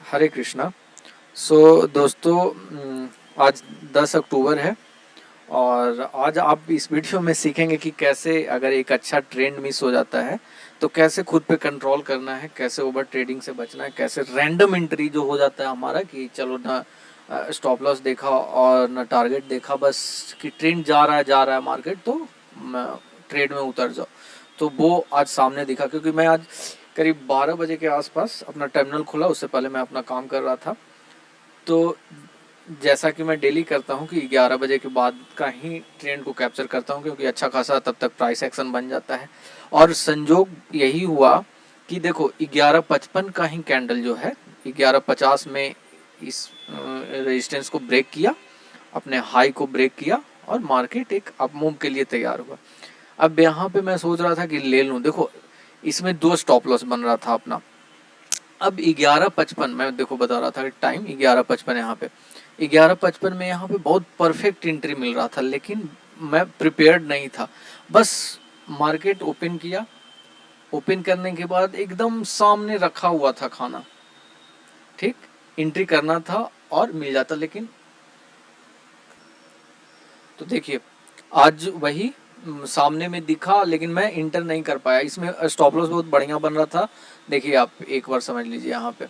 हरे कृष्णा। दोस्तों, आज 10 अक्टूबर है और आज आप इस वीडियो में सीखेंगे कि कैसे अगर एक अच्छा ट्रेंड मिस हो जाता है तो कैसे खुद पे कंट्रोल करना है, कैसे ओवर ट्रेडिंग से बचना है, कैसे रैंडम एंट्री जो हो जाता है हमारा कि चलो ना स्टॉप लॉस देखा और ना टारगेट देखा, बस कि ट्रेंड जा रहा है मार्केट तो ट्रेड में उतर जाओ। तो वो आज सामने दिखा क्योंकि मैं आज करीब 12 बजे के आसपास अपना टर्मिनल खुला, उससे पहले मैं अपना काम कर रहा था। तो जैसा कि मैं डेली करता हूँ कि 11 बजे के बाद का ही ट्रेंड को कैप्चर करता हूँ क्योंकि अच्छा खासा तब तक प्राइस एक्शन बन जाता है। और संजोग यही हुआ कि देखो 11:55 का ही कैंडल जो है 11:50 में इस रेजिस्टेंस को ब्रेक किया, अपने हाई को ब्रेक किया और मार्केट एक अपमूव के लिए तैयार हुआ। अब यहाँ पे मैं सोच रहा था कि ले लूँ। देखो इसमें 2 स्टॉप लॉस बन रहा था अपना। अब 11:55 मैं देखो बता रहा था कि टाइम 11:55 यहाँ पे 11:55 में यहाँ पे बहुत परफेक्ट एंट्री मिल रहा था, लेकिन मैं प्रिपेयर्ड नहीं था। बस मार्केट ओपन किया, ओपन करने के बाद एकदम सामने रखा हुआ था खाना, ठीक, एंट्री करना था और मिल जाता, लेकिन तो देखिए आज वही सामने में दिखा लेकिन मैं इंटर नहीं कर पाया। इसमें स्टॉप लॉस बहुत बढ़िया बन रहा था। देखिए आप एक बार समझ लीजिए, यहाँ पे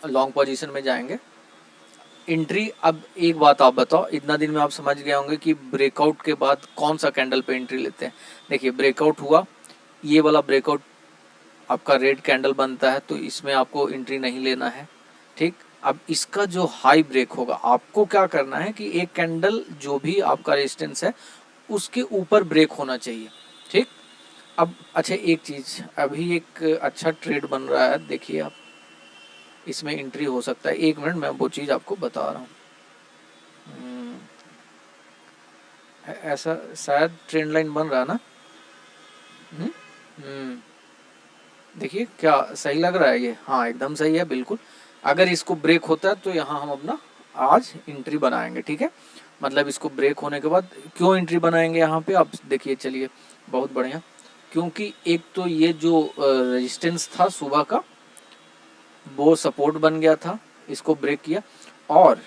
लॉन्ग पोजीशन में जाएंगे, एंट्री। अब एक बात आप बताओ, इतना दिन में आप समझ गए होंगे कि ब्रेकआउट के बाद कौन सा कैंडल पे एंट्री लेते हैं। देखिए ब्रेकआउट हुआ, ये वाला ब्रेकआउट आपका रेड कैंडल बनता है तो इसमें आपको एंट्री नहीं लेना है, ठीक। अब इसका जो हाई ब्रेक होगा आपको क्या करना है कि एक कैंडल जो भी आपका रेजिस्टेंस है उसके ऊपर ब्रेक होना चाहिए, ठीक। अब अच्छा एक चीज़, अभी एक अच्छा ट्रेड बन रहा है, देखिए आप इसमें एंट्री हो सकता है। एक मिनट मैं वो चीज़ आपको बता रहा हूँ। ऐसा शायद ट्रेंड लाइन बन रहा है ना। हम्म हम्म, देखिए क्या सही लग रहा है ये। हाँ एकदम सही है, बिल्कुल। अगर इसको ब्रेक होता है तो यहाँ हम अपना आज एंट्री बनाएंगे, ठीक है। मतलब इसको ब्रेक होने के बाद क्यों एंट्री बनाएंगे यहाँ पे आप देखिए, चलिए बहुत बढ़िया। क्योंकि एक तो ये जो रेजिस्टेंस था सुबह का वो सपोर्ट बन गया था, इसको ब्रेक किया। और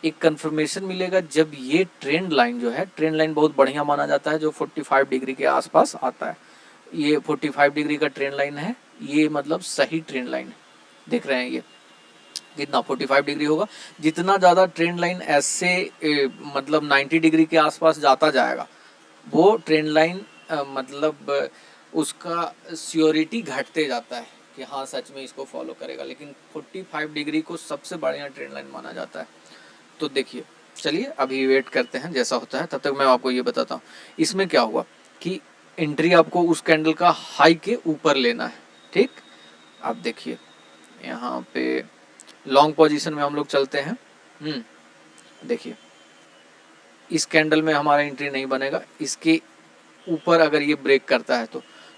एक कंफर्मेशन मिलेगा जब ये ट्रेंड लाइन जो है, ट्रेंड लाइन बहुत बढ़िया माना जाता है जो 45 डिग्री के आसपास आता है। ये 45 डिग्री का ट्रेंड लाइन है, ये मतलब सही ट्रेंड लाइन है। देख रहे हैं ये कितना 45 डिग्री होगा। जितना ज़्यादा ट्रेंड लाइन ऐसे मतलब 90 डिग्री के आसपास जाता जाएगा वो ट्रेंड लाइन मतलब उसका श्योरिटी घटते जाता है कि हाँ सच में इसको फॉलो करेगा, लेकिन 45 डिग्री को सबसे बढ़िया ट्रेंड लाइन माना जाता है। तो देखिए चलिए अभी वेट करते हैं जैसा होता है, तब तक मैं आपको ये बताता हूँ इसमें क्या हुआ कि एंट्री आपको उस कैंडल का हाई के ऊपर लेना है, ठीक। आप देखिए यहाँ पे लॉन्ग पोजीशन में हम लोग चलते हैं। देखिए इस कैंडल में हमारा एंट्री नहीं बनेगा, इसके ऊपर अगर ये ब्रेक करता है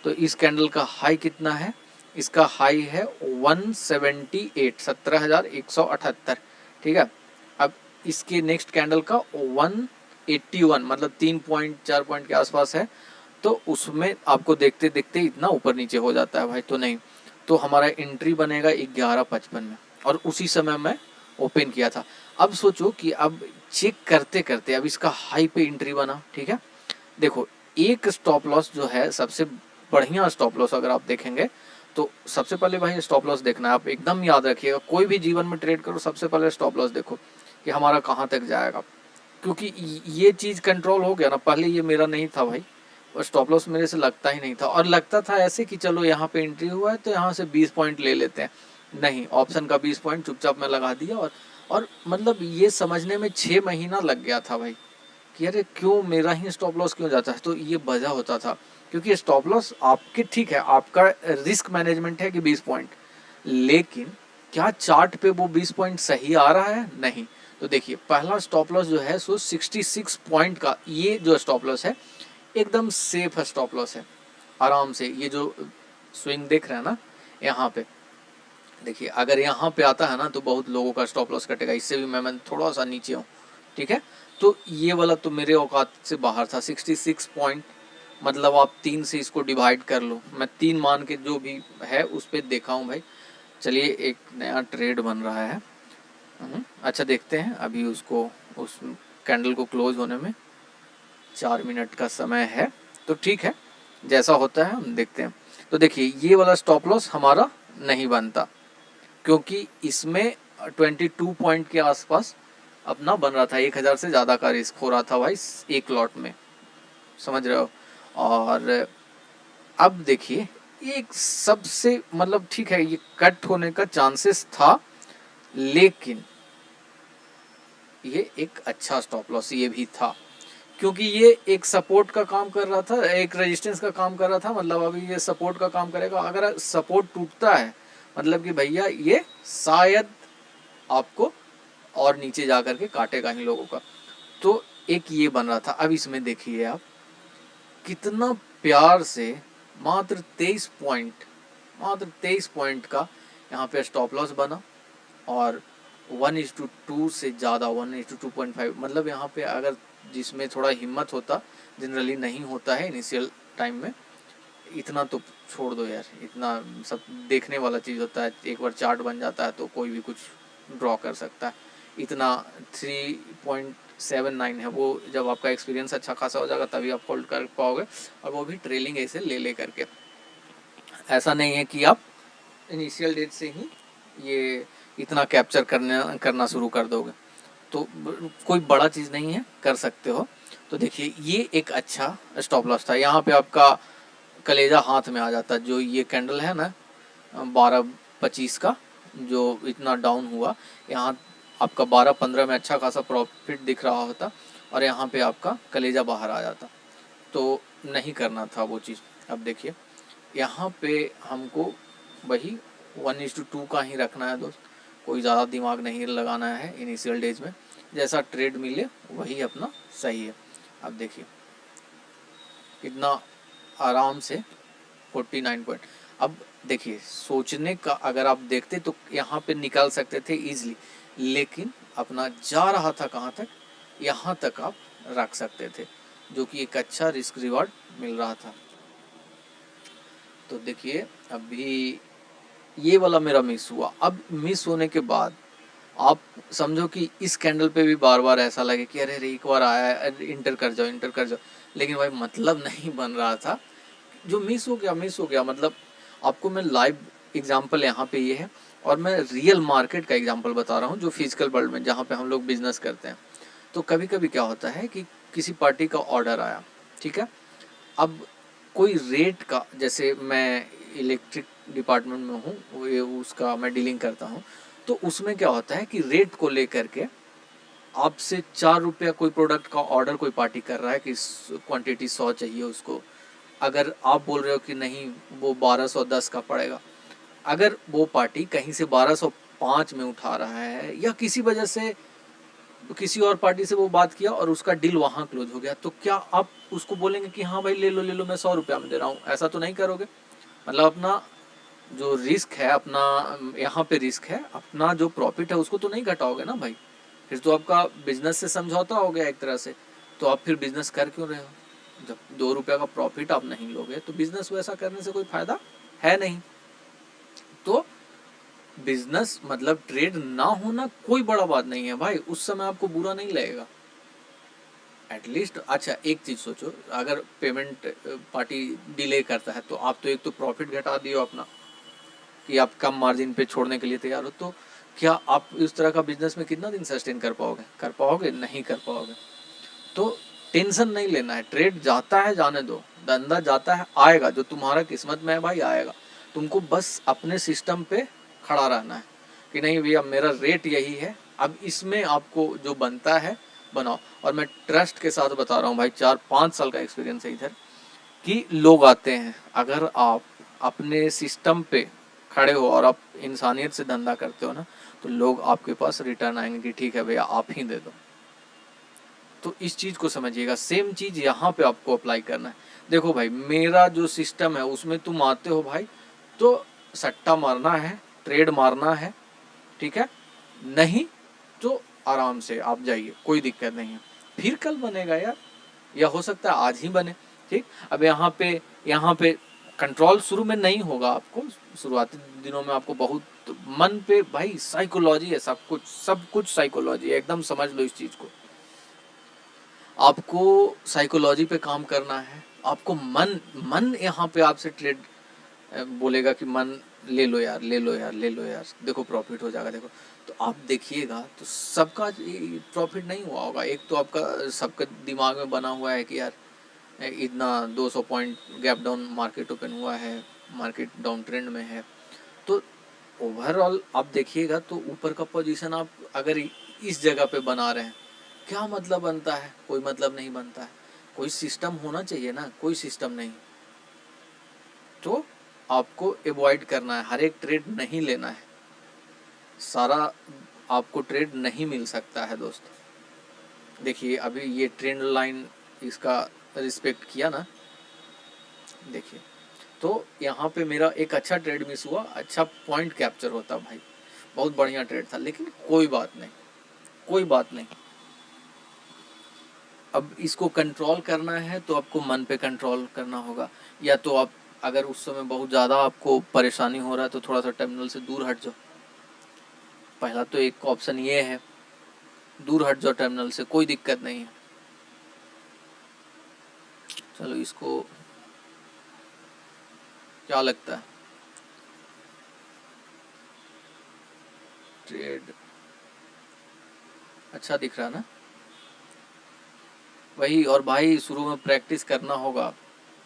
तो इस कैंडल का हाई कितना है, इसका हाई है 178 17,178, ठीक है। अब इसके नेक्स्ट कैंडल का 181 मतलब 3.4 पॉइंट के आसपास है, तो उसमें आपको देखते देखते इतना ऊपर नीचे हो जाता है भाई, तो नहीं। तो हमारा एंट्री बनेगा 11:55 में और उसी समय मैं ओपन किया था। अब सोचो कि अब चेक करते करते अब इसका हाई पे एंट्री बना, ठीक है। देखो एक स्टॉप लॉस जो है सबसे बढ़िया स्टॉप लॉस अगर आप देखेंगे तो सबसे पहले भाई स्टॉप लॉस देखना है। आप एकदम याद रखिएगा, कोई भी जीवन में ट्रेड करो सबसे पहले स्टॉप लॉस देखो कि हमारा कहाँ तक जाएगा। क्योंकि ये चीज़ कंट्रोल हो गया ना, पहले ये मेरा नहीं था भाई, और स्टॉप लॉस मेरे से लगता ही नहीं था और लगता था ऐसे कि चलो यहाँ पे एंट्री हुआ है तो यहाँ से 20 पॉइंट ले लेते हैं। नहीं, ऑप्शन का 20 पॉइंट चुपचाप मैं लगा दिया और मतलब ये समझने में 6 महीना लग गया था भाई कि अरे क्यों मेरा ही स्टॉप लॉस क्यों जाता है। तो ये वजह होता था क्योंकि स्टॉप लॉस आपके, ठीक है, आपका रिस्क मैनेजमेंट है कि 20 पॉइंट, लेकिन क्या चार्ट पे वो 20 पॉइंट सही आ रहा है, नहीं। तो देखिए पहला स्टॉप लॉस जो है सो 66 पॉइंट का, ये जो स्टॉप लॉस है एकदम सेफ है स्टॉप लॉस है, आराम से। ये जो स्विंग देख रहे हैं ना यहाँ पे, देखिए अगर यहाँ पे आता है ना तो बहुत लोगों का स्टॉप लॉस कटेगा। इससे भी मैं थोड़ा सा नीचे हूँ, ठीक है। तो ये वाला तो मेरे औकात से बाहर था 66 पॉइंट। मतलब आप 3 से इसको डिवाइड कर लो, मैं 3 मान के जो भी है उस पर देखा हूँ भाई। चलिए एक नया ट्रेड बन रहा है। अच्छा देखते हैं, अभी उसको उस कैंडल को क्लोज होने में 4 मिनट का समय है, तो ठीक है, जैसा होता है हम देखते हैं। तो देखिए ये वाला स्टॉप लॉस हमारा नहीं बनता, क्योंकि इसमें 22 पॉइंट के आसपास अपना बन रहा था, 1000 से ज़्यादा का रिस्क हो रहा था भाई एक लॉट में, समझ रहे हो। और अब देखिए एक सबसे मतलब ठीक है, ये कट होने का चांसेस था, लेकिन ये एक अच्छा स्टॉप लॉस ये भी था, क्योंकि ये एक सपोर्ट का काम कर रहा था, एक रेजिस्टेंस का काम कर रहा था। मतलब अभी ये सपोर्ट का काम करेगा, अगर सपोर्ट टूटता है मतलब कि भैया ये शायद आपको और नीचे जा करके काटेगा ही लोगों का। तो एक ये बन रहा था। अब इसमें देखिए आप कितना प्यार से मात्र 23 पॉइंट का यहाँ पे स्टॉप लॉस बना, और 1:2 से ज़्यादा 1:2.5, मतलब यहाँ पे अगर जिसमें थोड़ा हिम्मत होता, जनरली नहीं होता है इनिशियल टाइम में, इतना तो छोड़ दो यार, इतना सब देखने वाला चीज़ होता है। एक बार चार्ट बन जाता है तो कोई भी कुछ ड्रॉ कर सकता है। इतना 3.79 है वो, जब आपका एक्सपीरियंस अच्छा खासा हो जाएगा तभी आप होल्ड कर पाओगे, और वो भी ट्रेलिंग ऐसे ले करके। ऐसा नहीं है कि आप इनिशियल डेट से ही ये इतना कैप्चर करना शुरू कर दोगे, तो कोई बड़ा चीज़ नहीं है, कर सकते हो। तो देखिए ये एक अच्छा स्टॉप लॉस था। यहाँ पे आपका कलेजा हाथ में आ जाता, जो ये कैंडल है ना 12:25 का, जो इतना डाउन हुआ, यहाँ आपका 12:15 में अच्छा खासा प्रॉफिट दिख रहा होता, और यहाँ पे आपका कलेजा बाहर आ जाता। तो नहीं करना था वो चीज़। अब देखिए यहाँ पे हमको वही 1:2 का ही रखना है दोस्त, कोई ज़्यादा दिमाग नहीं लगाना है इनिशियल डेज में, जैसा ट्रेड मिले वही अपना सही है। अब देखिए कितना आराम से 49 पॉइंट। अब देखिए सोचने का अगर आप देखते तो यहाँ पे निकाल सकते थे इजीली, लेकिन अपना जा रहा था कहाँ तक, यहाँ तक आप रख सकते थे, जो कि एक अच्छा रिस्क रिवार्ड मिल रहा था। तो देखिए अभी ये वाला मेरा मिस हुआ। अब मिस होने के बाद आप समझो कि इस कैंडल पे भी बार बार ऐसा लगे कि अरे एक बार आया है, इंटर कर जाओ, लेकिन भाई मतलब नहीं बन रहा था। जो मिस हो गया। मतलब आपको मैं लाइव एग्जांपल यहाँ पे ये है, और मैं रियल मार्केट का एग्जांपल बता रहा हूँ, जो फिजिकल वर्ल्ड में जहाँ पे हम लोग बिजनेस करते हैं। तो कभी कभी क्या होता है कि किसी पार्टी का ऑर्डर आया, ठीक है, अब कोई रेट का, जैसे मैं इलेक्ट्रिक डिपार्टमेंट में हूँ, ये उसका मैं डीलिंग करता हूँ, तो उसमें क्या होता है कि रेट को लेकर के आपसे 4 रुपया कोई प्रोडक्ट का ऑर्डर कोई पार्टी कर रहा है कि क्वांटिटी 100 चाहिए उसको, अगर आप बोल रहे हो कि नहीं वो 1210 का पड़ेगा, अगर वो पार्टी कहीं से 1205 में उठा रहा है, या किसी वजह से किसी और पार्टी से वो बात किया और उसका डील वहाँ क्लोज हो गया, तो क्या आप उसको बोलेंगे कि हाँ भाई ले लो मैं 100 रुपया में दे रहा हूँ? ऐसा तो नहीं करोगे। मतलब अपना जो रिस्क है, अपना यहाँ पे रिस्क है, अपना जो प्रॉफिट है उसको तो नहीं घटाओगे ना भाई, फिर तो आपका बिजनेस से समझौता हो गया एक तरह से। तो आप फिर बिजनेस कर क्यों रहे हो? जब 2 रुपया का प्रॉफिट आप नहीं लोगे तो बिजनेस वैसा करने से कोई फायदा है नहीं। तो बिजनेस मतलब ट्रेड ना होना कोई बड़ा बात नहीं है भाई, उस समय आपको बुरा नहीं लगेगा एटलीस्ट। अच्छा एक चीज सोचो, अगर पेमेंट पार्टी डिले करता है तो आप तो एक तो प्रॉफिट घटा दियो अपना, कि आप कम मार्जिन पे छोड़ने के लिए तैयार हो, तो क्या आप इस तरह का बिजनेस में कितना दिन सस्टेन कर पाओगे? नहीं कर पाओगे। तो टेंशन नहीं लेना है, ट्रेड जाता है जाने दो, धंधा जाता है आएगा, जो तुम्हारा किस्मत में है भाई आएगा। तुमको बस अपने सिस्टम पे खड़ा रहना है कि नहीं भैया मेरा रेट यही है, अब इसमें आपको जो बनता है बनाओ। और मैं ट्रस्ट के साथ बता रहा हूँ भाई, 4-5 साल का एक्सपीरियंस है इधर, कि लोग आते हैं, अगर आप अपने सिस्टम पे खड़े हो और आप इंसानियत से धंधा करते हो ना, तो लोग आपके पास रिटर्न आएंगे कि ठीक है भैया आप ही दे दो। तो इस चीज़ को समझिएगा, सेम चीज़ यहाँ पे आपको अप्लाई करना है। देखो भाई मेरा जो सिस्टम है उसमें तुम आते हो भाई, तो सट्टा मारना है, ट्रेड मारना है, ठीक है, नहीं तो आराम से आप जाइए, कोई दिक्कत नहीं है, फिर कल बनेगा यार, या हो सकता है आज ही बने। ठीक, अब यहाँ पे कंट्रोल शुरू में नहीं होगा आपको, शुरुआती दिनों में आपको बहुत मन पे, भाई साइकोलॉजी है सब कुछ साइकोलॉजी है, एकदम समझ लो इस चीज को। आपको साइकोलॉजी पे काम करना है, आपको मन मन यहाँ पे आपसे ट्रेड बोलेगा कि मन ले लो यार, ले लो यार, ले लो यार, देखो प्रॉफिट हो जाएगा, देखो। तो आप देखिएगा तो सबका प्रॉफिट नहीं हुआ होगा। एक तो आपका सबका दिमाग में बना हुआ है कि यार इतना 200 point gap down market open हुआ है, मार्केट डाउन ट्रेंड में है। तो ओवरऑल आप देखिएगा तो ऊपर का पोजीशन आप अगर इस जगह पे बना रहे हैं, क्या मतलब बनता है? कोई मतलब नहीं बनता है। कोई सिस्टम होना चाहिए ना, कोई सिस्टम नहीं। तो आपको अवॉइड करना है, हर एक ट्रेड नहीं लेना है, सारा आपको ट्रेड नहीं मिल सकता है दोस्त। देखिए अभी ये ट्रेंड लाइन इसका रिस्पेक्ट किया ना, देखिए तो यहाँ पे मेरा एक अच्छा ट्रेड मिस हुआ, अच्छा पॉइंट कैप्चर होता भाई, बहुत बढ़िया ट्रेड था, लेकिन कोई बात नहीं, कोई बात नहीं। अब इसको कंट्रोल करना है तो आपको मन पे कंट्रोल करना होगा, या तो आप अगर उस समय बहुत ज़्यादा आपको परेशानी हो रहा है तो थोड़ा सा टर्मिनल से दूर हट जाओ। पहला तो एक ऑप्शन ये है, दूर हट जाओ टर्मिनल से, कोई दिक्कत नहीं है। चलो इसको क्या लगता है, ट्रेड अच्छा दिख रहा है ना? वही, और भाई शुरू में प्रैक्टिस करना होगा,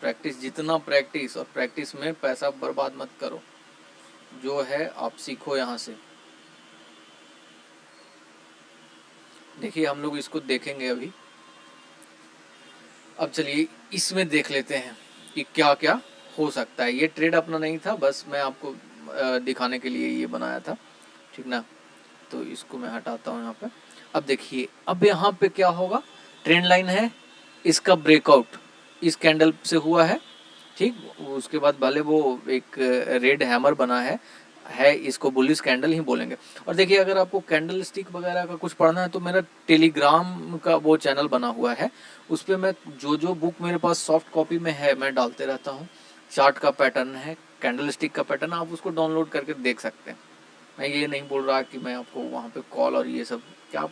प्रैक्टिस, जितना प्रैक्टिस, और प्रैक्टिस में पैसा बर्बाद मत करो, जो है आप सीखो यहाँ से। देखिए हम लोग इसको देखेंगे अभी। अब चलिए इसमें देख लेते हैं कि क्या क्या हो सकता है। ये ट्रेड अपना नहीं था, बस मैं आपको दिखाने के लिए ये बनाया था, ठीक ना? तो इसको मैं हटाता हूँ यहाँ पे। अब देखिए अब यहाँ पे क्या होगा, ट्रेंड लाइन है, इसका ब्रेकआउट इस कैंडल से हुआ है, ठीक। उसके बाद भले वो एक रेड हैमर बना है, इसको बुलिश कैंडल ही बोलेंगे। और देखिए अगर आपको कैंडल स्टिक वगैरह का कुछ पढ़ना है तो मेरा टेलीग्राम का वो चैनल बना हुआ है, उस पर मैं जो बुक मेरे पास सॉफ्ट कॉपी में है मैं डालते रहता हूँ। चार्ट का पैटर्न है, कैंडल स्टिक का पैटर्न, आप उसको डाउनलोड करके देख सकते हैं। मैं ये नहीं बोल रहा कि मैं आपको वहाँ पे कॉल और ये सब क्या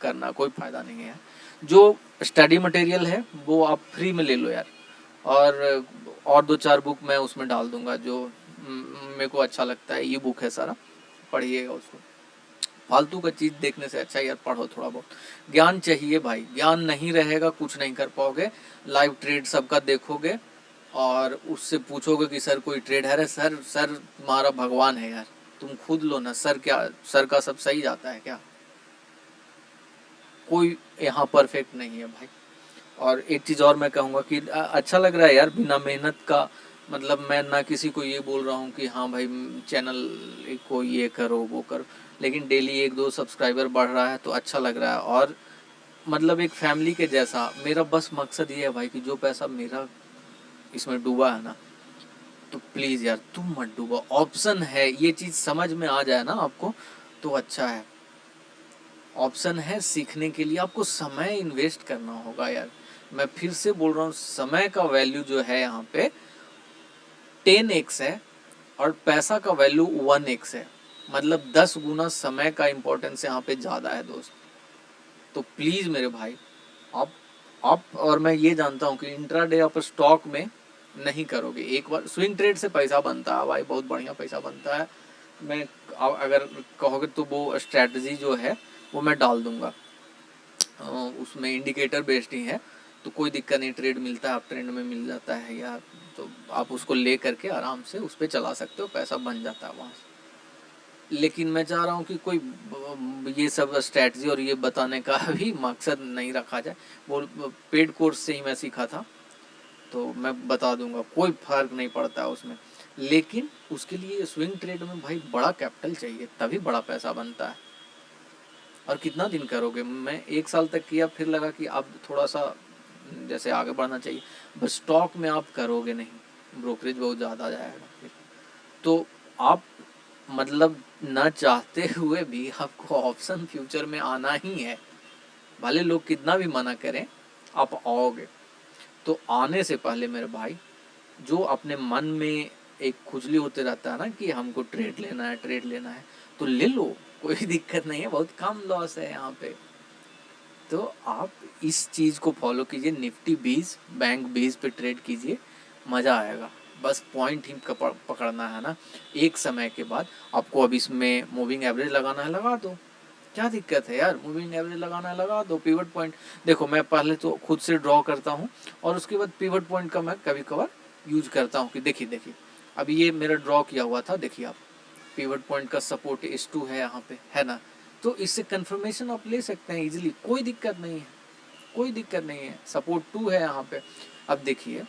करना, कोई फ़ायदा नहीं है। जो स्टडी मटेरियल है वो आप फ्री में ले लो यार, और दो चार बुक मैं उसमें डाल दूंगा जो मेरे को अच्छा लगता है, ये बुक है सारा, पढ़िएगा उसको। फालतू का चीज़ देखने से अच्छा यार पढ़ो, थोड़ा बहुत ज्ञान चाहिए भाई, ज्ञान नहीं रहेगा कुछ नहीं कर पाओगे। लाइव ट्रेड सबका देखोगे और उससे पूछोगे कि सर कोई ट्रेड है, अरे सर तुम्हारा भगवान है यार, तुम खुद लो ना सर, क्या सर का सब सही जाता है क्या? कोई यहाँ परफेक्ट नहीं है भाई। और एक चीज़ और मैं कहूँगा कि अच्छा लग रहा है यार बिना मेहनत का, मतलब मैं ना किसी को ये बोल रहा हूँ कि हाँ भाई चैनल को ये करो वो करो, लेकिन डेली एक दो सब्सक्राइबर बढ़ रहा है तो अच्छा लग रहा है। और मतलब एक फैमिली के जैसा मेरा बस मकसद ये है भाई कि जो पैसा मेरा इसमें डूबा है ना, तो प्लीज़ यार तुम मत डूबो। ऑप्शन है, ये चीज़ समझ में आ जाए ना आपको तो अच्छा है। ऑप्शन है सीखने के लिए, आपको समय इन्वेस्ट करना होगा यार। मैं फिर से बोल रहा हूँ, समय का वैल्यू जो है यहाँ पे 10x है और पैसा का वैल्यू 1x है, मतलब 10 गुना समय का इम्पोर्टेंस यहाँ पे ज़्यादा है दोस्त। तो प्लीज़ मेरे भाई आप और मैं ये जानता हूँ कि इंट्राडे आप स्टॉक में नहीं करोगे, एक बार स्विंग ट्रेड से पैसा बनता है भाई, बहुत बढ़िया पैसा बनता है। मैं अगर कहोगे तो वो स्ट्रैटेजी जो है वो मैं डाल दूंगा, उसमें इंडिकेटर बेस्ड ही है, तो कोई दिक्कत नहीं, ट्रेड मिलता है, आप ट्रेंड में मिल जाता है या तो आप उसको ले करके आराम से उस पर चला सकते हो, पैसा बन जाता है वहाँ से। लेकिन मैं चाह रहा हूँ कि कोई ये सब स्ट्रैटेजी और ये बताने का भी मकसद नहीं रखा जाए, वो पेड कोर्स से ही मैं सीखा था, तो मैं बता दूंगा, कोई फर्क नहीं पड़ता है उसमें। लेकिन उसके लिए स्विंग ट्रेड में भाई बड़ा कैपिटल चाहिए, तभी बड़ा पैसा बनता है। और कितना दिन करोगे? मैं 1 साल तक किया, फिर लगा कि अब थोड़ा सा जैसे आगे बढ़ना चाहिए, बस स्टॉक में आप करोगे नहीं, ब्रोकरेज बहुत ज़्यादा जाएगा फिर। तो आप मतलब ना चाहते हुए भी आपको ऑप्शन फ्यूचर में आना ही है, भले लोग कितना भी मना करें, आप आओगे। तो आने से पहले मेरे भाई जो अपने मन में एक खुजली होते रहता है ना कि हमको ट्रेड लेना है, ट्रेड लेना है, तो ले लो, कोई दिक्कत नहीं है, बहुत कम लॉस है यहाँ पे। तो आप इस चीज़ को फॉलो कीजिए, निफ्टी 20 बैंक 20 पे ट्रेड कीजिए, मज़ा आएगा। बस पॉइंट ही पकड़ना है ना। एक समय के बाद आपको अब इसमें मूविंग एवरेज लगाना है, लगा दो, क्या दिक्कत है यार, मूविंग एवरेज लगाना है लगा दो। पिवट पॉइंट देखो, मैं पहले तो खुद से ड्रॉ करता हूँ और उसके बाद पिवट पॉइंट का मैं कभी कभार यूज करता हूँ कि देखिए देखिए अब ये मेरा ड्रॉ किया हुआ था, देखिए आप पिवट पॉइंट का सपोर्ट S2 है यहाँ पे, है ना। तो इससे कंफर्मेशन आप ले सकते हैं इजीली, कोई दिक्कत नहीं है, कोई दिक्कत नहीं है। सपोर्ट 2 है यहाँ पे। अब देखिए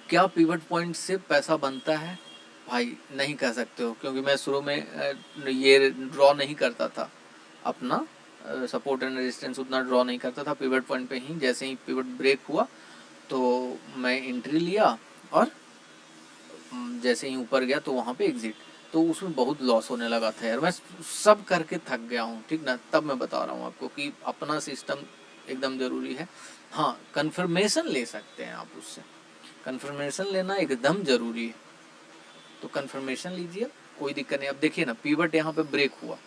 क्या पिवट पॉइंट से पैसा बनता है भाई, नहीं कह सकते हो, क्योंकि मैं शुरू में ये ड्रॉ नहीं करता था अपना सपोर्ट एंड रेजिस्टेंस, उतना ड्रॉ नहीं करता था पिवट पॉइंट पे ही। जैसे ही पिवट ब्रेक हुआ तो मैं एंट्री लिया और जैसे ही ऊपर गया तो वहाँ पे एग्जिट। तो उसमें बहुत लॉस होने लगा था यार, मैं सब करके थक गया हूँ, ठीक ना। तब मैं बता रहा हूँ आपको कि अपना सिस्टम एकदम ज़रूरी है। हाँ, कन्फर्मेशन ले सकते हैं आप उससे, कन्फर्मेशन लेना एकदम ज़रूरी है, तो कन्फर्मेशन लीजिए, कोई दिक्कत नहीं। अब देखिए ना, पिवट यहाँ पे ब्रेक हुआ,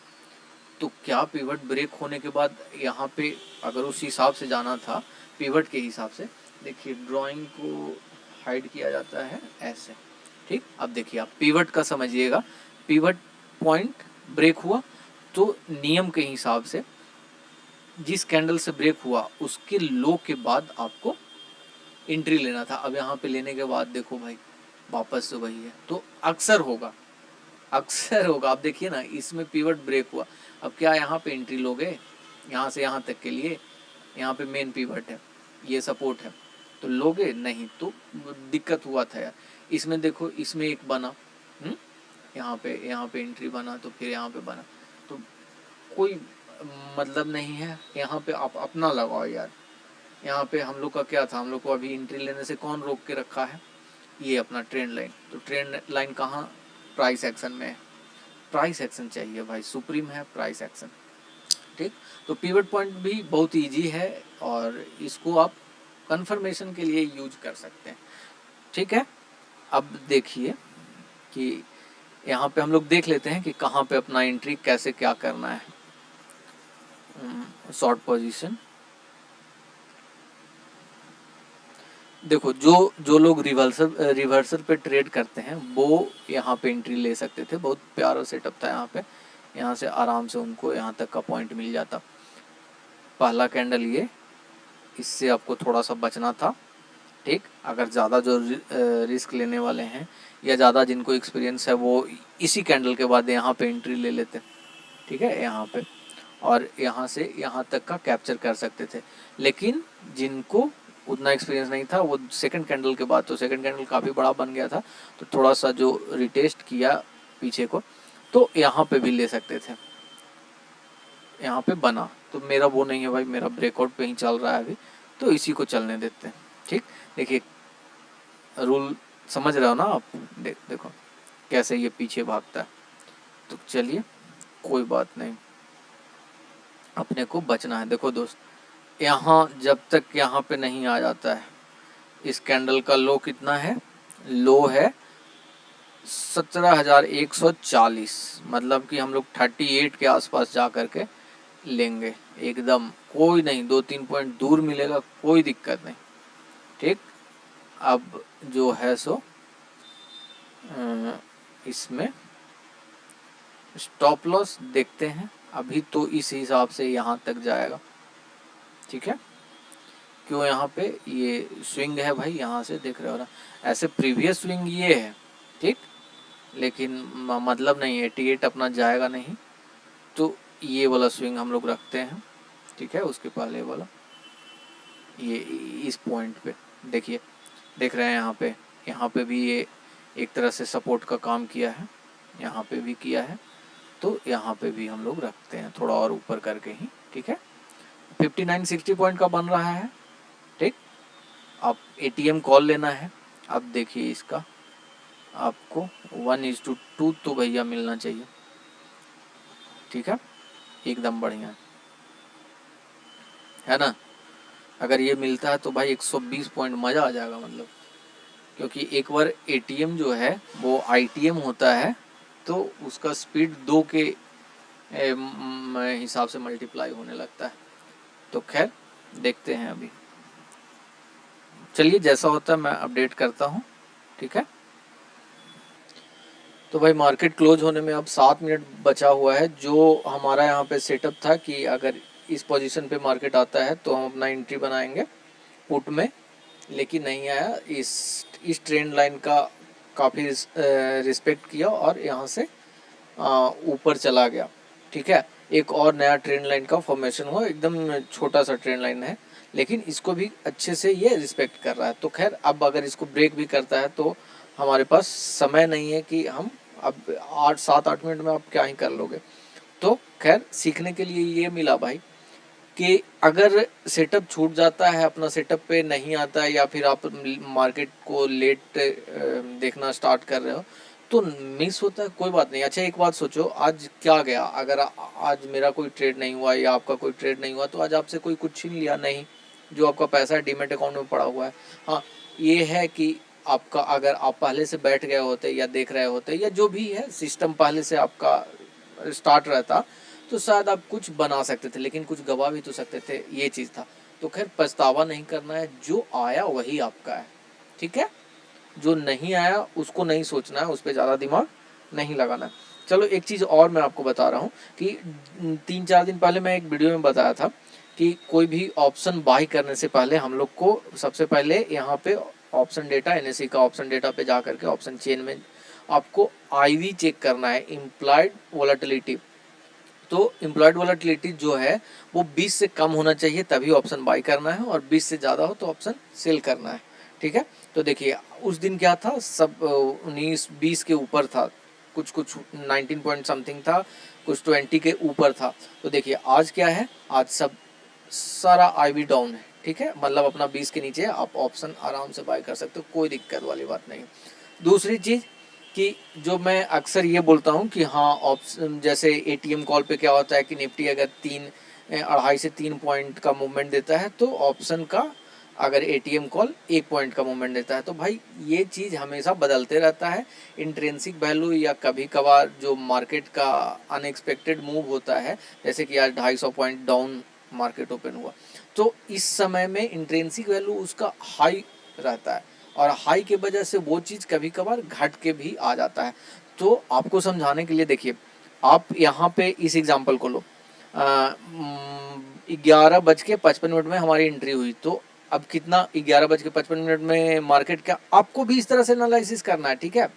तो क्या पिवट ब्रेक होने के बाद यहाँ पे अगर उस हिसाब से जाना था, पिवट के हिसाब से, देखिए ड्राइंग को हाइड किया जाता है ऐसे, ठीक। अब देखिए आप पिवट का समझिएगा, पिवट पॉइंट ब्रेक हुआ तो नियम के हिसाब से जिस कैंडल से ब्रेक हुआ उसके लो के बाद आपको एंट्री लेना था। अब यहाँ पे लेने के बाद देखो भाई वापस से वही है, तो अक्सर होगा, अक्सर होगा। आप देखिए ना, इसमें पिवट ब्रेक हुआ, अब क्या यहाँ पे एंट्री लोगे, यहाँ से यहाँ तक के लिए, यहाँ पे मेन पिवट है, ये सपोर्ट है, तो लोगे नहीं, तो दिक्कत हुआ था यार। इसमें देखो, इसमें एक बना, यहाँ पे एंट्री बना, तो फिर यहाँ पे बना, तो कोई मतलब नहीं है। यहाँ पे आप अपना लगाओ यार, यहाँ पे हम लोग का क्या था, हम लोग को अभी एंट्री लेने से कौन रोक के रखा है, ये अपना ट्रेंड लाइन। तो ट्रेंड लाइन कहाँ, प्राइस एक्शन में है, प्राइस एक्शन चाहिए भाई, सुप्रीम है प्राइस एक्शन, ठीक। तो पिवट पॉइंट भी बहुत इजी है और इसको आप कंफर्मेशन के लिए यूज कर सकते हैं, ठीक है। अब देखिए कि यहाँ पे हम लोग देख लेते हैं कि कहाँ पे अपना एंट्री कैसे क्या करना है। शॉर्ट पोजीशन देखो, जो जो लोग रिवर्सल पे ट्रेड करते हैं वो यहाँ पे एंट्री ले सकते थे, बहुत प्यारा सेटअप था यहाँ पे, यहाँ से आराम से उनको यहाँ तक का पॉइंट मिल जाता। पहला कैंडल ये, इससे आपको थोड़ा सा बचना था, ठीक। अगर ज़्यादा जो रिस्क लेने वाले हैं या ज़्यादा जिनको एक्सपीरियंस है वो इसी कैंडल के बाद यहाँ पे एंट्री ले लेते, ठीक है, यहाँ पे, और यहाँ से यहाँ तक का कैप्चर कर सकते थे। लेकिन जिनको उतना एक्सपीरियंस नहीं था वो सेकंड कैंडल के बाद, तो सेकंड कैंडल काफ़ी बड़ा बन गया था, तो थोड़ा सा जो रिटेस्ट किया पीछे को, तो यहाँ पे भी ले सकते थे, यहाँ पे बना। तो मेरा वो नहीं है भाई, मेरा ब्रेकआउट पे ही चल रहा है अभी, तो इसी को चलने देते हैं, ठीक। देखिए रूल समझ रहे हो ना आप, देखो कैसे ये पीछे भागता है। तो चलिए कोई बात नहीं, अपने को बचना है। देखो दोस्त, यहाँ जब तक यहाँ पे नहीं आ जाता है, इस कैंडल का लो कितना है, लो है 17,140, मतलब कि हम लोग 38 के आसपास जा करके लेंगे एकदम, कोई नहीं, 2-3 पॉइंट दूर मिलेगा, कोई दिक्कत नहीं, ठीक। अब जो है सो इसमें स्टॉप लॉस देखते हैं, अभी तो इस हिसाब से यहाँ तक जाएगा, ठीक है। क्यों, यहाँ पे ये स्विंग है भाई, यहाँ से देख रहे हो ना, ऐसे प्रीवियस स्विंग ये है, ठीक, लेकिन मतलब नहीं, 88 अपना जाएगा नहीं, तो ये वाला स्विंग हम लोग रखते हैं, ठीक है। उसके पहले वाला ये इस पॉइंट पे देखिए, देख रहे हैं यहाँ पे भी ये एक तरह से सपोर्ट का काम किया है, यहाँ पे भी किया है, तो यहाँ पे भी हम लोग रखते हैं थोड़ा और ऊपर करके ही, ठीक है। 59-60 पॉइंट का बन रहा है, ठीक। आप ATM कॉल लेना है। अब देखिए इसका आपको 1:2 तो भैया मिलना चाहिए, ठीक है, एकदम बढ़िया है ना। अगर ये मिलता है तो भाई 120 पॉइंट मज़ा आ जाएगा, मतलब क्योंकि एक बार एटीएम जो है वो आईटीएम होता है तो उसका स्पीड 2 के हिसाब से मल्टीप्लाई होने लगता है। तो खैर देखते हैं अभी, चलिए जैसा होता है मैं अपडेट करता हूँ, ठीक है। तो भाई मार्केट क्लोज होने में अब 7 मिनट बचा हुआ है। जो हमारा यहाँ पे सेटअप था कि अगर इस पोजीशन पे मार्केट आता है तो हम अपना एंट्री बनाएंगे पुट में, लेकिन नहीं आया। इस ट्रेंड लाइन का काफ़ी रिस्पेक्ट किया और यहाँ से ऊपर चला गया, ठीक है। एक और नया ट्रेंड लाइन का फॉर्मेशन हुआ, एकदम छोटा सा ट्रेंड लाइन है लेकिन इसको भी अच्छे से ये रिस्पेक्ट कर रहा है। तो खैर अब अगर इसको ब्रेक भी करता है तो हमारे पास समय नहीं है कि हम अब 8-7-8 मिनट में आप क्या ही कर लोगे। तो खैर सीखने के लिए ये मिला भाई कि अगर सेटअप छूट जाता है, अपना सेटअप पे नहीं आता है, या फिर आप मार्केट को लेट देखना स्टार्ट कर रहे हो तो मिस होता है, कोई बात नहीं। अच्छा एक बात सोचो, आज क्या गया, अगर आज मेरा कोई ट्रेड नहीं हुआ या आपका कोई ट्रेड नहीं हुआ तो आज आपसे कोई कुछ छीन लिया नहीं, जो आपका पैसा डीमेट अकाउंट में पड़ा हुआ है। हाँ ये है कि आपका अगर आप पहले से बैठ गए होते या देख रहे होते या जो भी है सिस्टम पहले से आपका स्टार्ट रहता तो शायद आप कुछ बना सकते थे, लेकिन कुछ गवा भी तो सकते थे, ये चीज़ था। तो खैर पछतावा नहीं करना है, जो आया वही आपका है, ठीक है। जो नहीं आया उसको नहीं सोचना है, उस पर ज़्यादा दिमाग नहीं लगाना है। चलो एक चीज़ और मैं आपको बता रहा हूँ कि 3-4 दिन पहले मैं एक वीडियो में बताया था कि कोई भी ऑप्शन बाई करने से पहले हम लोग को सबसे पहले यहाँ पे ऑप्शन डेटा, एनएससी का ऑप्शन डेटा पे जा करके ऑप्शन चेन में आपको आईवी चेक करना है, इम्प्लॉयड वोलेटिलिटी। तो इम्प्लॉयड वोलेटिलिटी जो है वो 20 से कम होना चाहिए तभी ऑप्शन बाई करना है, और 20 से ज़्यादा हो तो ऑप्शन सेल करना है, ठीक है। तो देखिए उस दिन क्या था, सब 19-20 के ऊपर था, कुछ 19 पॉइंट समथिंग था, कुछ 20 के ऊपर था। तो देखिए आज क्या है, आज सब सारा आईवी डाउन है, ठीक है। मतलब अपना 20 के नीचे आप ऑप्शन आराम से बाय कर सकते हो, कोई दिक्कत वाली बात नहीं। दूसरी चीज़ कि जो मैं अक्सर ये बोलता हूँ कि हाँ ऑप्शन जैसे एटीएम कॉल पे क्या होता है कि निफ्टी अगर 2.5 से 3 पॉइंट का मूवमेंट देता है तो ऑप्शन का अगर एटीएम कॉल 1 पॉइंट का मूवमेंट देता है। तो भाई ये चीज़ हमेशा बदलते रहता है, इंट्रिंसिक वैल्यू या कभी कभार जो मार्केट का अनएक्सपेक्टेड मूव होता है, जैसे कि आज 250 पॉइंट डाउन मार्केट ओपन हुआ तो इस समय में इंट्रिंसिक वैल्यू उसका हाई रहता है, और हाई की वजह से वो चीज़ कभी कभार घट के भी आ जाता है। तो आपको समझाने के लिए देखिए, आप यहाँ पे इस एग्जांपल को लो, 11:55 में हमारी एंट्री हुई, तो अब कितना 11:55 में मार्केट क्या, आपको भी इस तरह से एनालिसिस करना है, ठीक है।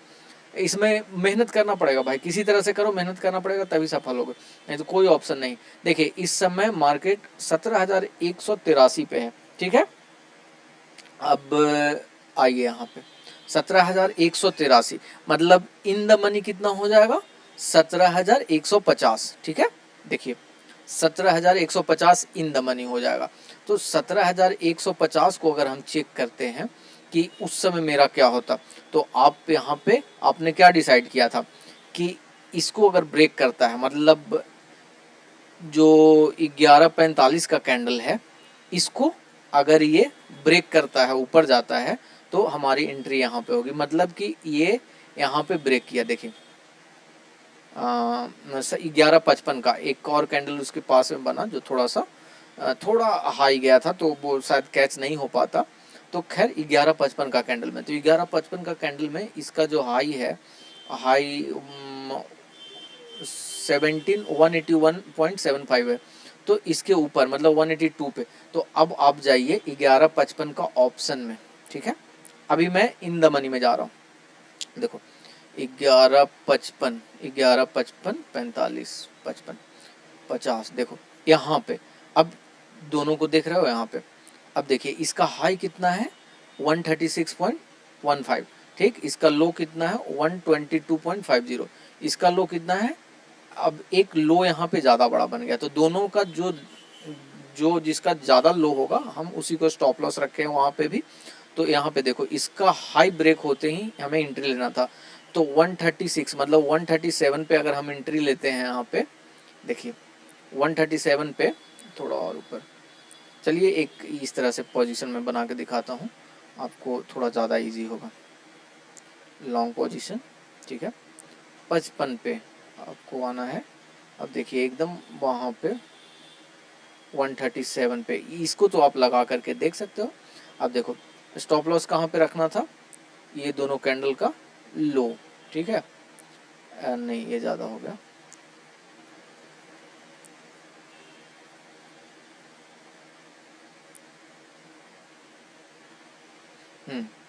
इसमें मेहनत करना पड़ेगा भाई, किसी तरह से करो, मेहनत करना पड़ेगा तभी सफल होगे, नहीं तो कोई ऑप्शन नहीं। देखिए इस समय मार्केट 17,183 पे है, ठीक है। अब आइए यहाँ पे 17,183, मतलब इन द मनी कितना हो जाएगा, 17,150, ठीक है। देखिए 17,150 इन द मनी हो जाएगा। तो 17,150 को अगर हम चेक करते हैं कि उस समय मेरा क्या होता, तो आप यहाँ पे आपने क्या डिसाइड किया था कि इसको अगर ब्रेक करता है, मतलब जो 11:45 का कैंडल है, इसको अगर ये ब्रेक करता है, ऊपर जाता है, तो हमारी एंट्री यहाँ पे होगी। मतलब कि ये यहाँ पे ब्रेक किया, देखिए 11:55 का एक और कैंडल उसके पास में बना जो थोड़ा हाई गया था, तो वो शायद कैच नहीं हो पाता। तो खैर 11:55 का कैंडल में, तो 11:55 का कैंडल में इसका जो हाई है, हाई 181.75 है, तो इसके ऊपर मतलब 182 पे। तो अब आप जाइए 11:55 का ऑप्शन में, ठीक है। अभी मैं इन द मनी में जा रहा हूँ, देखो 11:55, 11:55, 45, 55, 50, देखो यहाँ पे। अब दोनों को देख रहे हो यहाँ पे। अब देखिए इसका हाई कितना है, 136.15, ठीक। इसका लो कितना है, 122.50। इसका लो कितना है, अब एक लो यहाँ पे ज़्यादा बड़ा बन गया, तो दोनों का जो जो जिसका ज़्यादा लो होगा हम उसी को स्टॉप लॉस रखे हैं वहाँ पे भी। तो यहाँ पे देखो इसका हाई ब्रेक होते ही हमें एंट्री लेना था, तो 136 मतलब 137 पे अगर हम एंट्री लेते हैं यहाँ पे, देखिए 137 पे थोड़ा और ऊपर, चलिए एक इस तरह से पोजीशन में बना के दिखाता हूँ, आपको थोड़ा ज़्यादा इजी होगा। लॉन्ग पोजीशन, ठीक है। 55 पे आपको आना है। अब देखिए एकदम वहाँ पे 137 पे, इसको तो आप लगा करके देख सकते हो। अब देखो स्टॉप लॉस कहाँ पे रखना था, ये दोनों कैंडल का लो, ठीक है। नहीं ये ज़्यादा हो गया,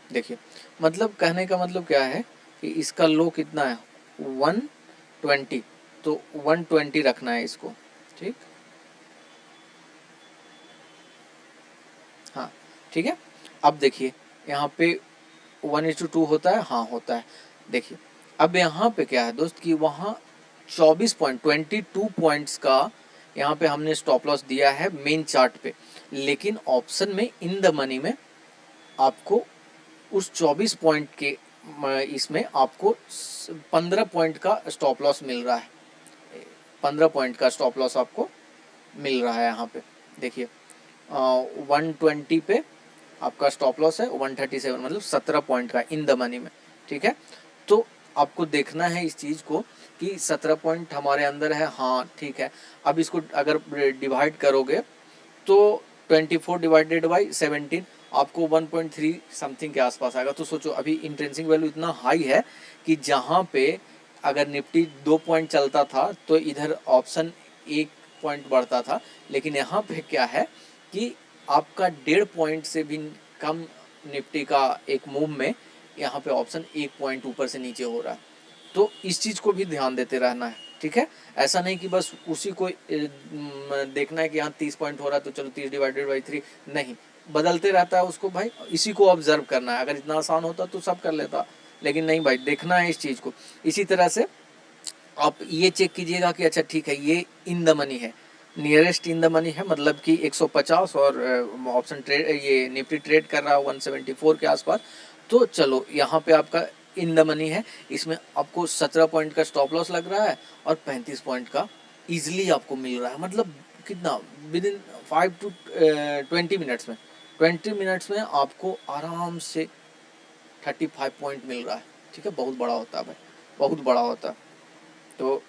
देखिए मतलब कहने का मतलब क्या है कि इसका लो कितना है 120, तो 120 रखना है इसको, ठीक। हाँ ठीक है। अब देखिए यहाँ पे 1:2 होता है, हाँ होता है। देखिए अब यहाँ पे क्या है दोस्त कि वहाँ 22 पॉइंट्स का यहाँ पे हमने स्टॉप लॉस दिया है मेन चार्ट पे, लेकिन ऑप्शन में इन द मनी में आपको उस 24 पॉइंट के इसमें आपको 15 पॉइंट का स्टॉप लॉस मिल रहा है। 15 पॉइंट का स्टॉप लॉस आपको मिल रहा है यहाँ पे। देखिए 120 पे आपका स्टॉप लॉस है, 137 मतलब 17 पॉइंट का इन द मनी में, ठीक है। तो आपको देखना है इस चीज़ को कि 17 पॉइंट हमारे अंदर है, हाँ ठीक है। अब इसको अगर डिवाइड करोगे तो 24 डिवाइडेड बाई 17 आपको 1.3 समथिंग के आसपास आएगा। तो सोचो अभी इंट्रेंसिक वैल्यू इतना हाई है कि जहाँ पे अगर निफ्टी 2 पॉइंट चलता था तो इधर ऑप्शन 1 पॉइंट बढ़ता था, लेकिन यहाँ पे क्या है कि आपका 1.5 पॉइंट से भी कम निफ्टी का एक मूव में यहाँ पे ऑप्शन 1 पॉइंट ऊपर से नीचे हो रहा है। तो इस चीज़ को भी ध्यान देते रहना है, ठीक है। ऐसा नहीं कि बस उसी को देखना है कि यहाँ 30 पॉइंट हो रहा है तो चलो 30 डिवाइडेड बाई 3, नहीं, बदलते रहता है उसको भाई, इसी को ऑब्जर्व करना है। अगर इतना आसान होता तो सब कर लेता, लेकिन नहीं भाई, देखना है इस चीज़ को। इसी तरह से आप ये चेक कीजिएगा कि अच्छा ठीक है ये इन द मनी है, नियरेस्ट इन द मनी है, मतलब कि 150 और ऑप्शन ट्रेड ये निफ्टी ट्रेड कर रहा है 174 के आसपास। तो चलो यहाँ पे आपका इन द मनी है, इसमें आपको 17 पॉइंट का स्टॉप लॉस लग रहा है और 35 पॉइंट का ईजिली आपको मिल रहा है। मतलब कितना विद इन 5 to 20 मिनट्स में, 20 मिनट्स में आपको आराम से 35 पॉइंट मिल रहा है, ठीक है। बहुत बड़ा होता है भाई, बहुत बड़ा होता है। तो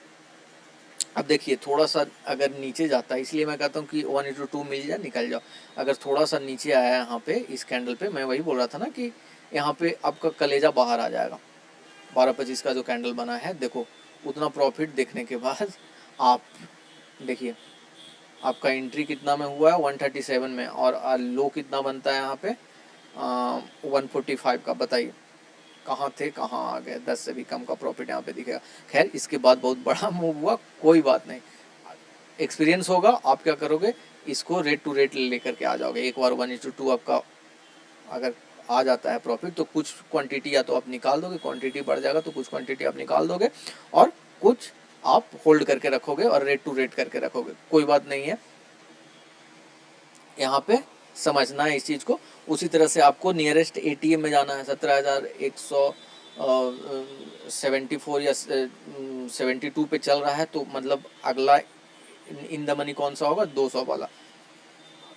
अब देखिए थोड़ा सा अगर नीचे जाता है, इसलिए मैं कहता हूँ कि 1:2 मिल जाए निकल जाओ। अगर थोड़ा सा नीचे आया यहाँ पे इस कैंडल पे, मैं वही बोल रहा था ना कि यहाँ पे आपका कलेजा बाहर आ जाएगा। 12:25 का जो कैंडल बना है, देखो उतना प्रॉफिट देखने के बाद आप देखिए आपका एंट्री कितना में हुआ है 137 में, और लो कितना बनता है यहाँ पे 145 का। बताइए कहाँ थे कहाँ आ गए, 10 से भी कम का प्रॉफिट यहाँ पे दिखेगा। खैर इसके बाद बहुत बड़ा मूव हुआ, कोई बात नहीं, एक्सपीरियंस होगा। आप क्या करोगे, इसको रेट टू रेट लेकर के आ जाओगे। एक बार 1:2 आपका अगर आ जाता है प्रॉफिट तो कुछ क्वांटिटी या तो आप निकाल दोगे, क्वांटिटी बढ़ जाएगा तो कुछ क्वांटिटी आप निकाल दोगे, और कुछ आप होल्ड करके रखोगे और रेट टू रेट करके रखोगे, कोई बात नहीं है। यहाँ पे समझना है इस चीज़ को। उसी तरह से आपको नियरेस्ट एटीएम में जाना है, 17,174 या 72 पे चल रहा है, तो मतलब अगला इन द मनी कौन सा होगा, 200 वाला।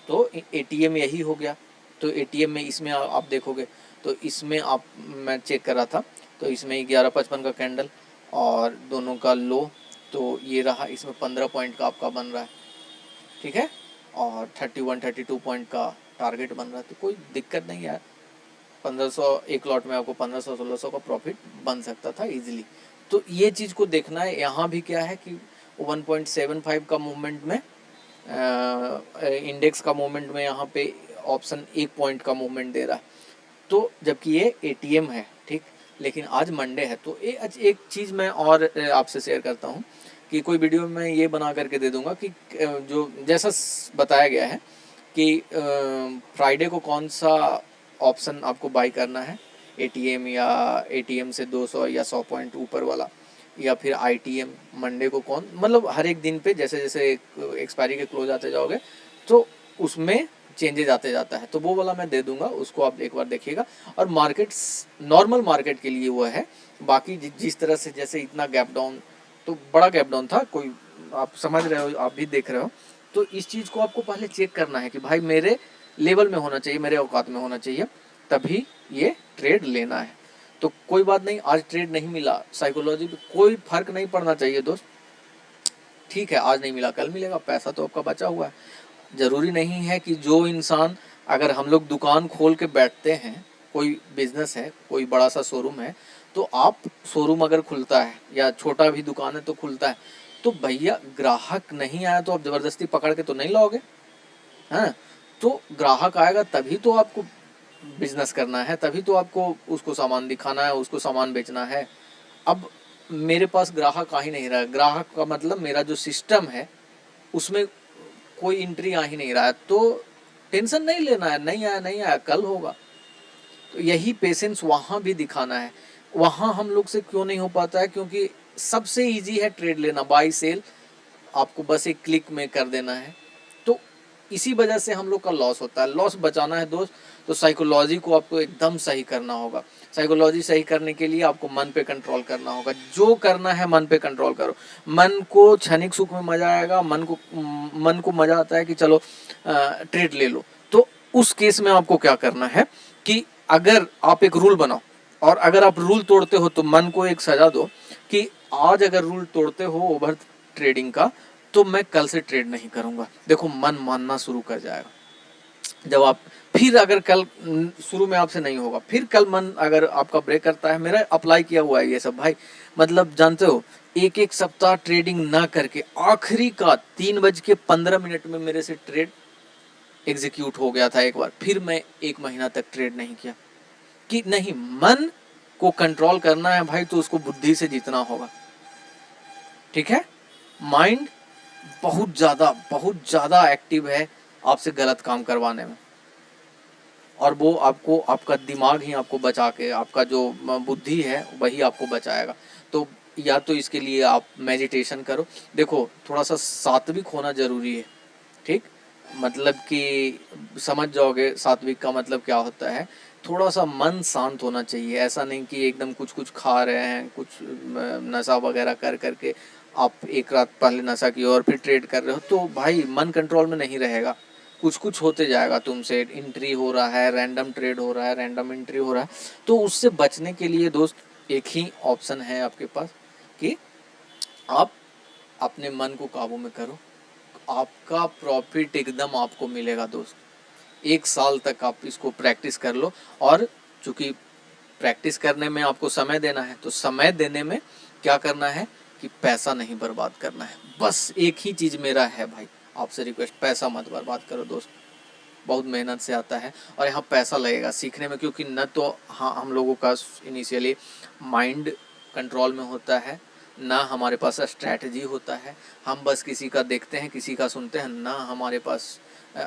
तो एटीएम यही हो गया। तो एटीएम में इसमें आप देखोगे तो इसमें आप, मैं चेक कर रहा था तो इसमें 11:55 का कैंडल और दोनों का लो, तो ये रहा, इसमें 15 पॉइंट का आपका बन रहा है, ठीक है। और 31-32 पॉइंट का टारगेट बन रहा है, तो कोई दिक्कत नहीं है। 1500 एक लॉट में आपको 1500-1600 का प्रॉफिट बन सकता था इजीली। तो ये चीज़ को देखना है। यहाँ भी क्या है कि 1.75 का मूवमेंट में इंडेक्स का मूवमेंट में यहाँ पे ऑप्शन 1 पॉइंट का मूवमेंट दे रहा है, तो जबकि ये एटीएम है, ठीक। लेकिन आज मंडे है, तो एक चीज़ मैं और आपसे शेयर करता हूँ कि कोई वीडियो में ये बना करके दे दूंगा कि जो जैसा बताया गया है कि फ्राइडे को कौन सा ऑप्शन आपको बाई करना है, एटीएम या एटीएम से 200 या 100 पॉइंट ऊपर वाला, या फिर आईटीएम। मंडे को कौन, मतलब हर एक दिन पे जैसे जैसे एक्सपायरी के क्लोज आते जाओगे तो उसमें चेंजेज आते जाता है, तो वो वाला मैं दे दूंगा, उसको आप एक बार देखिएगा। और मार्केट्स नॉर्मल मार्केट के लिए वो है। बाकी जिस तरह से जैसे इतना गैप डाउन, तो बड़ा गैप डाउन था, कोई आप समझ रहे हो, आप भी देख रहे हो। तो इस चीज़ को आपको पहले चेक करना है कि भाई मेरे लेवल में होना चाहिए, मेरे औकात में होना चाहिए, तभी ये ट्रेड लेना है। तो कोई बात नहीं, आज ट्रेड नहीं मिला, साइकोलॉजी पे कोई फर्क नहीं पड़ना चाहिए दोस्त। ठीक है, आज नहीं मिला कल मिलेगा, पैसा तो आपका बचा हुआ है। ज़रूरी नहीं है कि जो इंसान, अगर हम लोग दुकान खोल के बैठते हैं, कोई बिजनेस है, कोई बड़ा सा शोरूम है, तो आप शोरूम अगर खुलता है या छोटा भी दुकान है तो खुलता है, तो भैया ग्राहक नहीं आया तो आप ज़बरदस्ती पकड़ के तो नहीं लाओगे, हाँ। तो ग्राहक आएगा तभी तो आपको बिजनेस करना है, तभी तो आपको उसको सामान दिखाना है, उसको सामान बेचना है। अब मेरे पास ग्राहक आ ही नहीं रहा है, ग्राहक का मतलब मेरा जो सिस्टम है उसमें कोई एंट्री आ ही नहीं रहा है, तो टेंशन नहीं लेना है, नहीं आया नहीं आया, कल होगा। तो यही पेशेंस वहाँ भी दिखाना है। वहाँ हम लोग से क्यों नहीं हो पाता है, क्योंकि सबसे इजी है ट्रेड लेना, बाई सेल, आपको बस एक क्लिक में कर देना है। तो इसी वजह से हम लोग का लॉस होता है। लॉस बचाना है दोस्त, तो साइकोलॉजी को आपको एकदम सही करना होगा। साइकोलॉजी सही करने के लिए आपको मन पे कंट्रोल करना होगा। जो करना है मन पे कंट्रोल करो। मन को क्षणिक सुख में मजा आएगा, मन को मजा आता है कि चलो ट्रेड ले लो, तो उस केस में आपको क्या करना है कि अगर आप एक रूल बनाओ, और अगर आप रूल तोड़ते हो तो मन को एक सजा दो कि आज अगर रूल तोड़ते हो ओवर ट्रेडिंग का, तो मैं कल से ट्रेड नहीं करूंगा। देखो मन मानना शुरू कर जाएगा। जब आप फिर अगर कल शुरू में आपसे नहीं होगा, फिर कल मन अगर आपका ब्रेक करता है, मेरा अप्लाई किया हुआ है ये सब भाई, मतलब जानते हो, एक एक सप्ताह ट्रेडिंग ना करके आखिरी का 3:15 में मेरे से ट्रेड एग्जीक्यूट हो गया था एक बार। फिर मैं 1 महीना तक ट्रेड नहीं किया, कि नहीं, मन को कंट्रोल करना है भाई, तो उसको बुद्धि से जीतना होगा। ठीक है, माइंड बहुत ज़्यादा एक्टिव है आपसे गलत काम करवाने में, और वो आपको, आपका दिमाग ही आपको बचा के, आपका जो बुद्धि है वही आपको बचाएगा। तो या तो इसके लिए आप मेडिटेशन करो। देखो, थोड़ा सा सात्विक होना ज़रूरी है, ठीक, मतलब कि समझ जाओगे सात्विक का मतलब क्या होता है। थोड़ा सा मन शांत होना चाहिए, ऐसा नहीं कि एकदम कुछ कुछ खा रहे हैं, कुछ नशा वगैरह कर करके आप एक रात पहले नशा की और फिर ट्रेड कर रहे हो, तो भाई मन कंट्रोल में नहीं रहेगा। कुछ कुछ होते जाएगा तुमसे, एंट्री हो रहा है, रैंडम ट्रेड हो रहा है, रैंडम एंट्री हो रहा है। तो उससे बचने के लिए दोस्त एक ही ऑप्शन है आपके पास कि आप अपने मन को काबू में करो। आपका प्रॉफिट एकदम आपको मिलेगा दोस्त। 1 साल तक आप इसको प्रैक्टिस कर लो, और चूंकि प्रैक्टिस करने में आपको समय देना है, तो समय देने में क्या करना है कि पैसा नहीं बर्बाद करना है। बस एक ही चीज़ मेरा है भाई, आपसे रिक्वेस्ट, पैसा मत बर्बाद करो दोस्त। बहुत मेहनत से आता है, और यहाँ पैसा लगेगा सीखने में, क्योंकि न तो हाँ हम लोगों का इनिशियली माइंड कंट्रोल में होता है, ना हमारे पास स्ट्रैटेजी होता है। हम बस किसी का देखते हैं, किसी का सुनते हैं, ना हमारे पास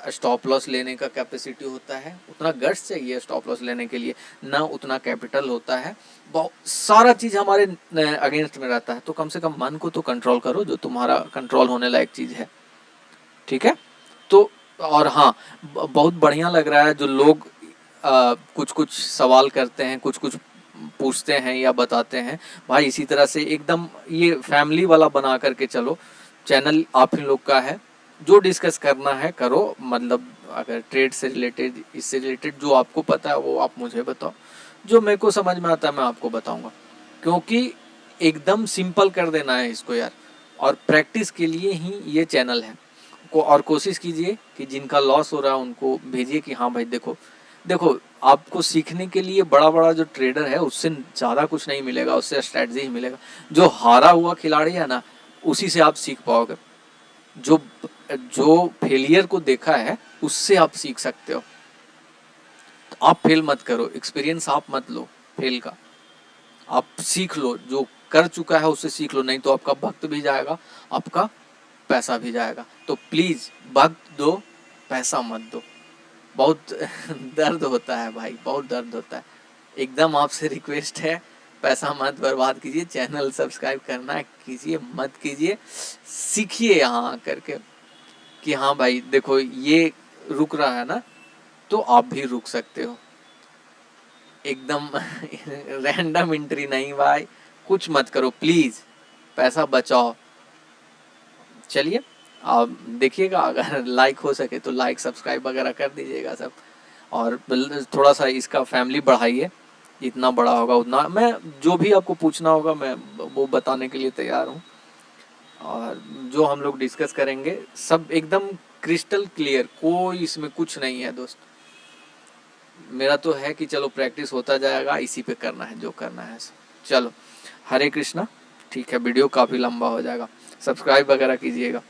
स्टॉप लॉस लेने का कैपेसिटी होता है, उतना गट्स चाहिए स्टॉप लॉस लेने के लिए, ना उतना कैपिटल होता है। बहुत सारा चीज़ हमारे अगेंस्ट में रहता है। तो कम से कम मन को तो कंट्रोल करो, जो तुम्हारा कंट्रोल होने लायक चीज़ है। ठीक है, तो और हाँ, बहुत बढ़िया लग रहा है जो लोग कुछ कुछ सवाल करते हैं, कुछ कुछ पूछते हैं या बताते हैं। भाई इसी तरह से एकदम ये फैमिली वाला बना करके चलो। चैनल आप ही लोग का है, जो डिस्कस करना है करो, मतलब अगर ट्रेड से रिलेटेड, इससे रिलेटेड जो आपको पता है वो आप मुझे बताओ, जो मेरे को समझ में आता है मैं आपको बताऊंगा। क्योंकि एकदम सिंपल कर देना है इसको यार, और प्रैक्टिस के लिए ही ये चैनल है। और कोशिश कीजिए कि जिनका लॉस हो रहा है उनको भेजिए कि हाँ भाई देखो देखो, आपको सीखने के लिए बड़ा बड़ा जो ट्रेडर है उससे ज़्यादा कुछ नहीं मिलेगा, उससे स्ट्रैटेजी ही मिलेगा। जो हारा हुआ खिलाड़ी है ना, उसी से आप सीख पाओगे। जो जो फेलियर को देखा है उससे आप सीख सकते हो। तो आप फेल मत करो, एक्सपीरियंस आप मत लो फेल का, आप सीख लो, जो कर चुका है उससे सीख लो, नहीं तो आपका वक्त भी जाएगा, आपका पैसा भी जाएगा। तो प्लीज़ वक्त दो, पैसा मत दो। बहुत दर्द होता है भाई, बहुत दर्द होता है। एकदम आपसे रिक्वेस्ट है, पैसा मत बर्बाद कीजिए, चैनल सब्सक्राइब करना कीजिए मत कीजिए, सीखिए यहाँ करके कि हाँ भाई देखो ये रुक रहा है ना, तो आप भी रुक सकते हो। एकदम रैंडम एंट्री नहीं भाई, कुछ मत करो प्लीज़, पैसा बचाओ। चलिए, आप देखिएगा, अगर लाइक हो सके तो लाइक सब्सक्राइब वगैरह कर दीजिएगा सब, और थोड़ा सा इसका फैमिली बढ़ाइए, जितना बड़ा होगा उतना मैं जो भी आपको पूछना होगा मैं वो बताने के लिए तैयार हूँ। और जो हम लोग डिस्कस करेंगे सब एकदम क्रिस्टल क्लियर, कोई इसमें कुछ नहीं है दोस्त। मेरा तो है कि चलो प्रैक्टिस होता जाएगा, इसी पे करना है जो करना है। चलो, हरे कृष्णा। ठीक है, वीडियो काफ़ी लंबा हो जाएगा, सब्सक्राइब वगैरह कीजिएगा।